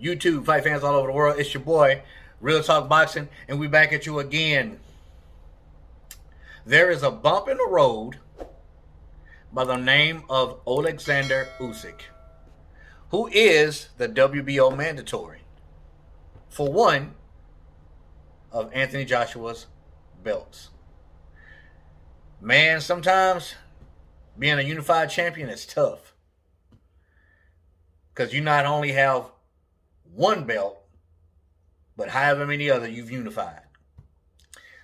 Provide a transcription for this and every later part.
YouTube, fight fans all over the world. It's your boy, Real Talk Boxing, and we back at you again. There is a bump in the road by the name of Alexander Usyk, who is the WBO mandatory for one of Anthony Joshua's belts. Man, sometimes being a unified champion is tough, because you not only have one belt, but however many other you've unified.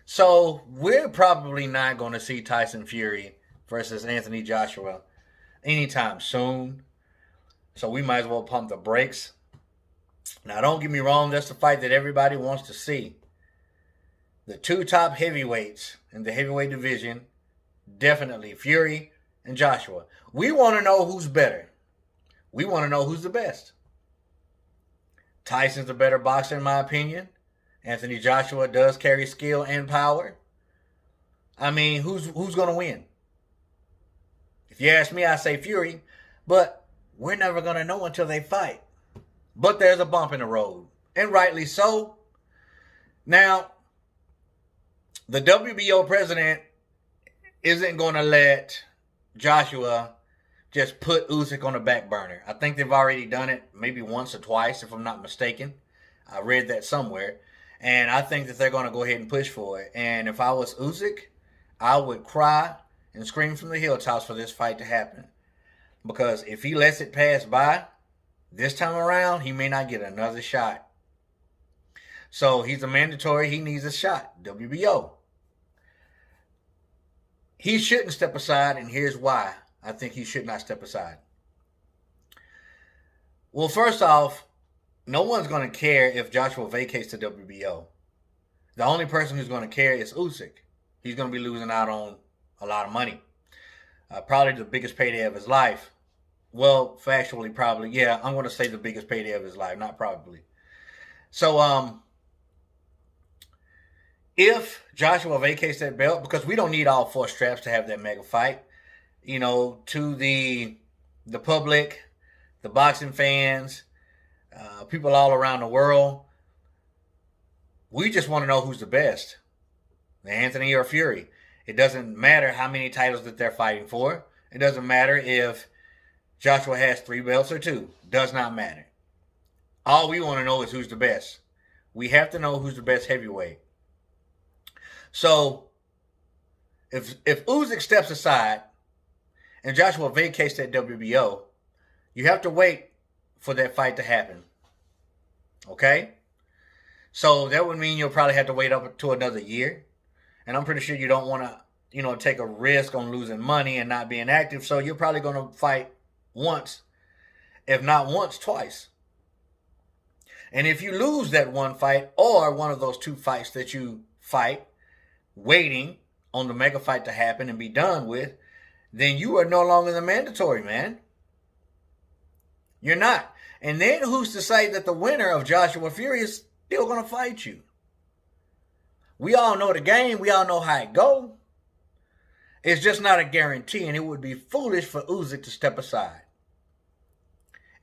So we're probably not going to see Tyson Fury versus Anthony Joshua anytime soon. So we might as well pump the brakes. Now, don't get me wrong, that's the fight that everybody wants to see. The two top heavyweights in the heavyweight division, definitely Fury and Joshua. We want to know who's better. We want to know who's the best. Tyson's the better boxer in my opinion. Anthony Joshua does carry skill and power. I mean, who's going to win? If you ask me, I say Fury, but we're never going to know until they fight. But there's a bump in the road, and rightly so. Now, the WBO president isn't going to let Joshua just put Usyk on the back burner. I think they've already done it maybe once or twice, if I'm not mistaken. I read that somewhere. And I think that they're going to go ahead and push for it. And if I was Usyk, I would cry and scream from the hilltops for this fight to happen. Because if he lets it pass by, this time around, he may not get another shot. So he's a mandatory. He needs a shot. WBO. He shouldn't step aside, and here's why I think he should not step aside. Well, first off, no one's going to care if Joshua vacates the WBO. The only person who's going to care is Usyk. He's going to be losing out on a lot of money. Probably the biggest payday of his life. Well, factually, probably. Yeah, I'm going to say the biggest payday of his life, not probably. So, if Joshua vacates that belt, because we don't need all four straps to have that mega fight, you know, to the public, the boxing fans, people all around the world, we just want to know who's the best, Anthony or Fury. It doesn't matter how many titles that they're fighting for. It doesn't matter if Joshua has 3 belts or 2. Does not matter. All we want to know is who's the best. We have to know who's the best heavyweight. So, if Usyk steps aside and Joshua vacates that WBO, you have to wait for that fight to happen. Okay? So that would mean you'll probably have to wait up to another year. And I'm pretty sure you don't want to, take a risk on losing money and not being active. So you're probably going to fight once, if not once, twice. And if you lose that one fight or one of those 2 fights that you fight, waiting on the mega fight to happen and be done with, then you are no longer the mandatory, man. You're not. And then who's to say that the winner of Joshua Fury is still going to fight you? We all know the game. We all know how it goes. It's just not a guarantee, and it would be foolish for Usyk to step aside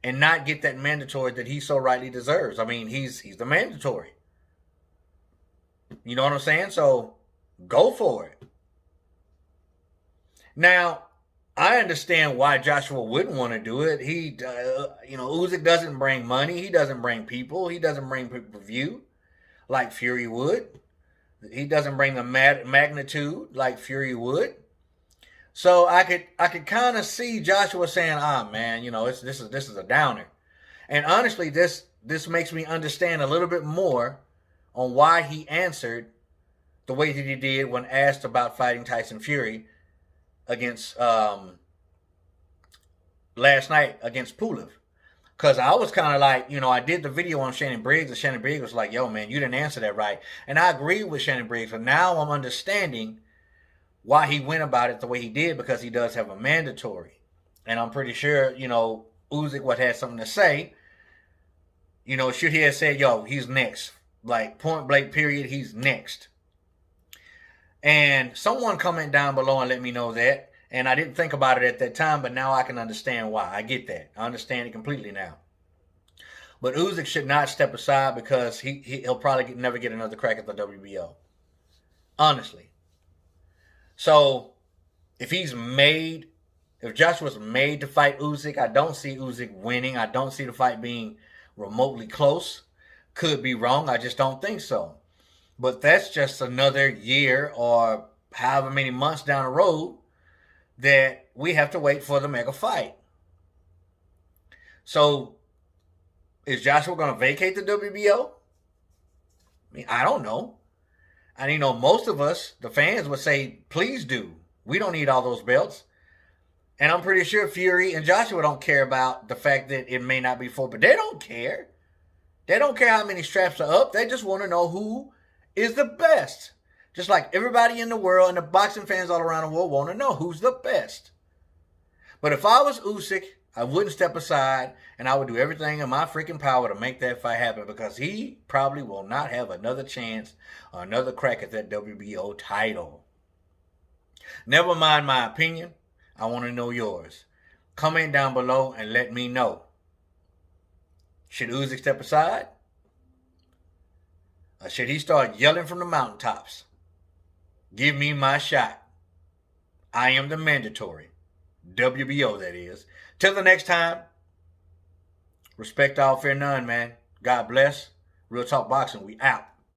and not get that mandatory that he so rightly deserves. I mean, he's the mandatory. You know what I'm saying? So go for it. Now, I understand why Joshua wouldn't want to do it. Usyk doesn't bring money. He doesn't bring people. He doesn't bring pay-per-view like Fury would. He doesn't bring the magnitude like Fury would. So I could kind of see Joshua saying, man, this is a downer. And honestly, this makes me understand a little bit more on why he answered the way that he did when asked about fighting Tyson Fury against last night against Pulev. Because I was kind of like, I did the video on Shannon Briggs, and Shannon Briggs was like, yo, man, you didn't answer that right. And I agree with Shannon Briggs, but now I'm understanding why he went about it the way he did, because he does have a mandatory. And I'm pretty sure, Usyk would have something to say. Should he have said, yo, he's next. Like, point blank period, he's next. And someone comment down below and let me know that. And I didn't think about it at that time, but now I can understand why. I get that. I understand it completely now. But Usyk should not step aside because he'll probably never get another crack at the WBO. Honestly. So if Joshua's made to fight Usyk, I don't see Usyk winning. I don't see the fight being remotely close. Could be wrong. I just don't think so. But that's just another year or however many months down the road that we have to wait for the mega fight. So is Joshua going to vacate the WBO? I mean, I don't know. And, most of us, the fans, would say, please do. We don't need all those belts. And I'm pretty sure Fury and Joshua don't care about the fact that it may not be full, but they don't care. They don't care how many straps are up. They just want to know who is the best. Just like everybody in the world and the boxing fans all around the world want to know who's the best. But if I was Usyk, I wouldn't step aside, and I would do everything in my freaking power to make that fight happen because he probably will not have another chance or another crack at that WBO title. Never mind my opinion. I want to know yours. Comment down below and let me know. Should Usyk step aside? Or should he start yelling from the mountaintops? Give me my shot. I am the mandatory. WBO, that is. Till the next time, respect all, fear none, man. God bless. Real Talk Boxing, we out.